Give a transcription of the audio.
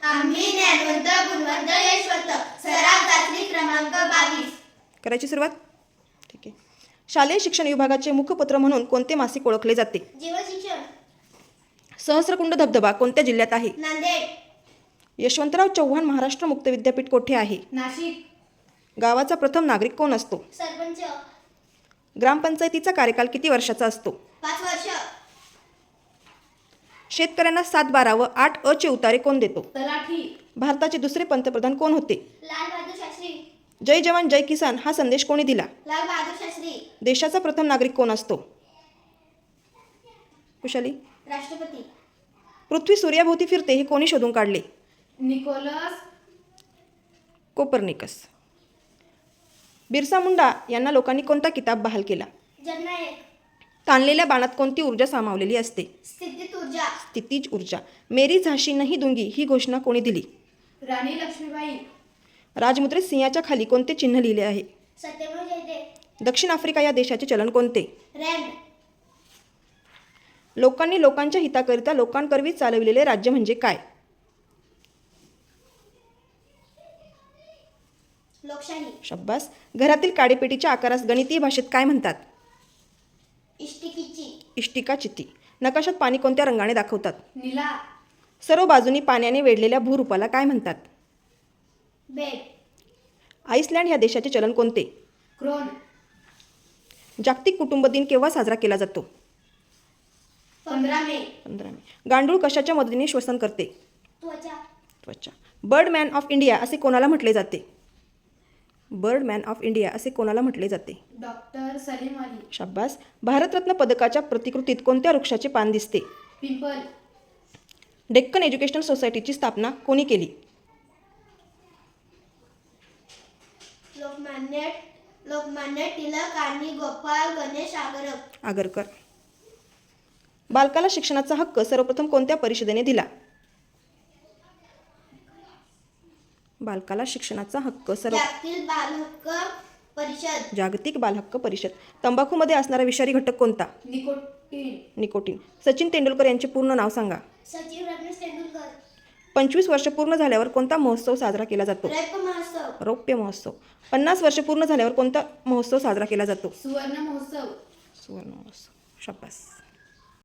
आम्ही ज्ञानवंत गुणवंत यशवंत. सराव चाचणी क्रमांक 22. करायची सुरुवात. ठीक आहे. शालेय शिक्षण विभागाचे मुखपत्र म्हणून कोणते मासिक ओळखले जाते? जीवन शिक्षण. सहस्रकुंड धबधबा कोणत्या जिल्ह्यात आहे? नांदेड. यशवंतराव चव्हाण महाराष्ट्र मुक्त विद्यापीठ कोठे आहे? नाशिक. गावाचा प्रथम नागरिक कोण असतो? सरपंच. ग्रामपंचायतीचा कार्यकाल किती वर्षाचा असतो? 5 वर्ष. शेतकऱ्यांना 7/12 व 8 चे उतारे कोण देतो? तलाठी. भारताचे दुसरे पंतप्रधान कोण होते? लाल बहादूर शास्त्री. जय जवान जय किसान हा संदेश कोणी दिला? लाल बहादूर शास्त्री. देशाचा प्रथम नागरिक कोण असतो? कुशाली. राष्ट्रपती. पृथ्वी सूर्याभोवती फिरते हे कोणी शोधून काढले? Nicolaus Copernicus. बिरसा मुंडा यांना लोकांनी कोणता किताब बहाल केला? जननायक. ताणलेल्या बाणात कोणती ऊर्जा सामावलेली असते? स्थितीत ऊर्जा. स्थितीज ऊर्जा. मेरी झाशी नाही दूंगी ही घोषणा कोणी दिली? राणी लक्ष्मीबाई. राजमुद्रेत सिंहाच्या खाली कोणते चिन्ह लिहिले आहे? सत्यमेव जयते. दक्षिण आफ्रिका या देशाचे चलन कोणते? रँड. लोकांनी लोकांच्या हिताकरिता लोकांकरवी चालविलेले राज्य म्हणजे काय? लोकशाही. शब्बास. घरातील काडेपेटीच्या आकारास गणितीय भाषेत काय म्हणतात? इष्टिकीची. इष्टिका चिती. नकाशात पाणी कोणत्या रंगाने दाखवतात? निला. सर्व बाजूनी पाण्याने वेढलेल्या भूरूपाला काय म्हणतात? बेड. आईसलँड या देशाचे चलन कोणते? क्रोन. जागतिक कुटुंब दिन केव्हा साजरा केला जातो? 15 मे. 15 मे. गांडूळ कशाच्या मदतीने श्वसन करते? त्वचा. त्वचा. बर्डमॅन ऑफ इंडिया असे कोणाला म्हटले जाते? बर्डमॅन ऑफ इंडिया असे कोणाला म्हटले जाते? डॉक्टर सलीम अली. शाब्बास. भारतरत्न पदकाच्या प्रतिकृतीत कोणत्या वृक्षाचे पान दिसते? पिंपल. डेक्कन एज्युकेशनल सोसायटीची स्थापना कोणी केली? लोकमान्य टिळक आणि गोपाळ गणेश आगरकर. बालकाला शिक्षणाचा हक्क सर्वप्रथम कोणत्या परिषदेने दिला? बालकाला शिक्षणाचा हक्क जागतिक बालहक्क परिषद. जागतिक बालहक्क परिषद. तंबाखूमध्ये असणारा विषारी घटक कोणता? निकोटीन. निकोटीन. सचिन तेंडुलकर यांचे पूर्ण नाव सांगा. सचिन रमेश तेंडुलकर. 25 वर्ष पूर्ण झाल्यावर कोणता महोत्सव साजरा केला जातो? रौप्य महोत्सव. रौप्य महोत्सव. 50 वर्ष पूर्ण झाल्यावर कोणता महोत्सव साजरा केला जातो? सुवर्ण महोत्सव. सुवर्ण महोत्सव. शाबास.